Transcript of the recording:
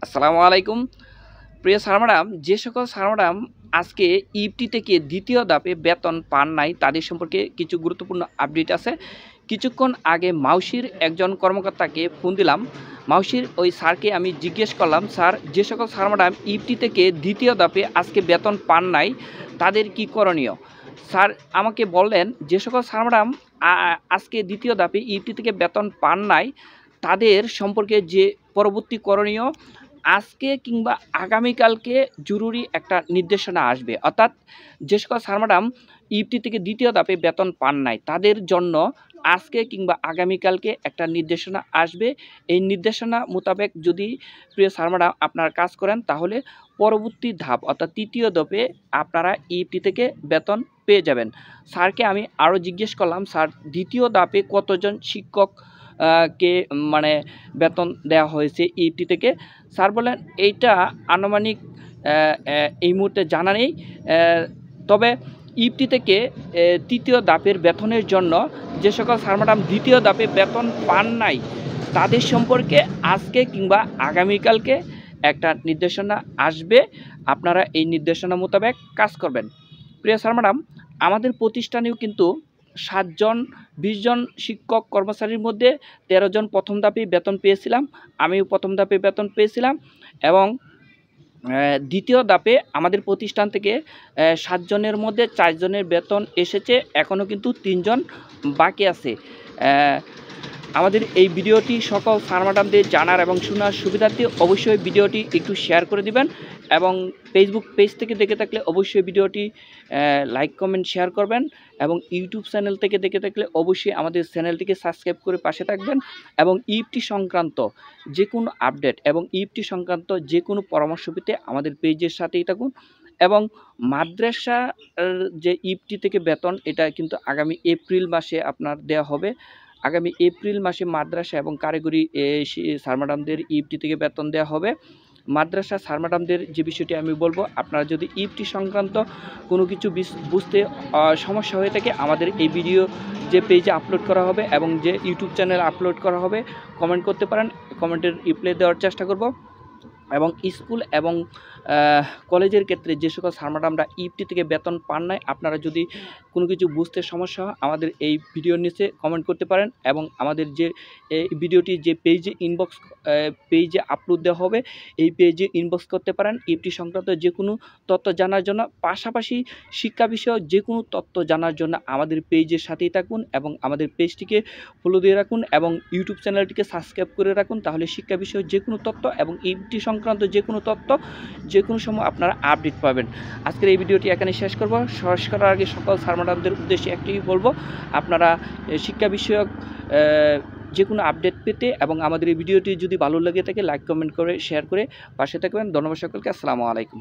আসসালামু আলাইকুম। প্রিয় স্যার ম্যাডাম, যে সকল স্যার ম্যাডাম আজকে ইপটি থেকে দ্বিতীয় ধাপে বেতন পান নাই তাদের সম্পর্কে কিছু গুরুত্বপূর্ণ আপডেট আছে। কিছুক্ষণ আগে মাউশির একজন কর্মকর্তাকে ফোন দিলাম। মাউশির ওই স্যারকে আমি জিজ্ঞেস করলাম, স্যার যে সকল স্যার ম্যাডাম ইপটি থেকে দ্বিতীয় ধাপে আজকে বেতন পান নাই তাদের কি করণীয়? স্যার আমাকে বললেন যে সকল স্যার ম্যাডাম আজকে দ্বিতীয় ধাপে ইপটি থেকে বেতন পান নাই তাদের সম্পর্কে যে পরবর্তী করণীয় আজকে কিংবা আগামীকালকে জরুরি একটা নির্দেশনা আসবে। অর্থাৎ যে সকল স্যার ম্যাডাম ইপটি থেকে দ্বিতীয় ধাপে বেতন পান নাই তাদের জন্য আজকে কিংবা আগামীকালকে একটা নির্দেশনা আসবে। এই নির্দেশনা মোতাবেক যদি প্রিয় স্যার ম্যাডাম আপনারা কাজ করেন তাহলে পরবর্তী ধাপ অর্থাৎ তৃতীয় ধাপে আপনারা ইপটি থেকে বেতন পেয়ে যাবেন। স্যারকে আমি আরও জিজ্ঞেস করলাম, স্যার দ্বিতীয় ধাপে কতজন শিক্ষক কে মানে বেতন দেওয়া হয়েছে ইপটি থেকে? স্যার বলেন এইটা আনুমানিক এই মুহূর্তে জানা নেই, তবে ইপটি থেকে তৃতীয় ধাপের বেতনের জন্য যে সকল স্যার ম্যাডাম দ্বিতীয় ধাপে বেতন পান নাই তাদের সম্পর্কে আজকে কিংবা আগামীকালকে একটা নির্দেশনা আসবে। আপনারা এই নির্দেশনা মোতাবেক কাজ করবেন। প্রিয় স্যার ম্যাডাম, আমাদের প্রতিষ্ঠানেও কিন্তু 7 জন 20 জন শিক্ষক কর্মচারীর মধ্যে 13 জন প্রথম ধাপে বেতন পেয়েছিলাম। আমিও প্রথম ধাপে বেতন পেয়েছিলাম এবং দ্বিতীয় ধাপে আমাদের প্রতিষ্ঠান থেকে 7 জনের মধ্যে 4 জনের বেতন এসেছে। এখনও কিন্তু 3 জন বাকি আছে। আমাদের এই ভিডিওটি সকল স্যার ম্যাডামদের জানার এবং শোনার সুবিধার্থে অবশ্যই ভিডিওটি একটু শেয়ার করে দিবেন এবং ফেসবুক পেজ থেকে দেখে থাকলে অবশ্যই ভিডিওটি লাইক কমেন্ট শেয়ার করবেন এবং ইউটিউব চ্যানেল থেকে দেখে থাকলে অবশ্যই আমাদের চ্যানেলটিকে সাবস্ক্রাইব করে পাশে থাকবেন এবং ইপটি সংক্রান্ত যে কোনো আপডেট এবং ইপটি সংক্রান্ত যে কোনো পরামর্শ পেতে আমাদের পেজের সাথেই থাকুন। এবং মাদ্রাসা যে ইপটি থেকে বেতন এটা কিন্তু আগামী এপ্রিল মাসে আপনার দেওয়া হবে। আগামী এপ্রিল মাসে মাদ্রাসা এবং কারিগরি স্যার ম্যাডামদের ইপটি থেকে বেতন দেওয়া হবে। মাদ্রাসা স্যার ম্যাডামদের যে বিষয়টি আমি বলবো, আপনারা যদি ইপটি সংক্রান্ত কোনো কিছু বুঝতে সমস্যা হয়ে থাকে আমাদের এই ভিডিও যে পেজে আপলোড করা হবে এবং যে ইউটিউব চ্যানেলে আপলোড করা হবে কমেন্ট করতে পারেন, কমেন্টের রিপ্লাই দেওয়ার চেষ্টা করব। এবং স্কুল এবং কলেজের ক্ষেত্রে যে সকল স্যার ম্যাডামরা ইপটি থেকে বেতন পান নাই আপনারা যদি কোনো কিছু বুঝতে সমস্যা হয় আমাদের এই ভিডিওর নিচে কমেন্ট করতে পারেন এবং আমাদের যে এই ভিডিওটি যে পেজে আপলোড দেওয়া হবে এই পেজে ইনবক্স করতে পারেন ইপটি সংক্রান্ত যে কোনো তথ্য জানার জন্য। পাশাপাশি শিক্ষা বিষয়ক যে কোনো তথ্য জানার জন্য আমাদের পেজের সাথেই থাকুন এবং আমাদের পেজটিকে ফলো দিয়ে রাখুন এবং ইউটিউব চ্যানেলটিকে সাবস্ক্রাইব করে রাখুন। তাহলে শিক্ষা বিষয়ক যে কোনো তথ্য এবং ইপটি সংক্রান্ত যে কোনো তথ্য যে কোনো সময় আপনারা আপডেট পাবেন। আজকের এই ভিডিওটি এখানে শেষ করার আগে সকল স্যার ম্যাডামদের উদ্দেশ্যে একটাই বলবো, আপনারা শিক্ষা বিষয়ক যে কোনো আপডেট পেতে এবং আমাদের এই ভিডিওটি যদি ভালো লেগে থাকে লাইক কমেন্ট করে শেয়ার করে পাশে থাকবেন। ধন্যবাদ সকলকে। আসসালামু আলাইকুম।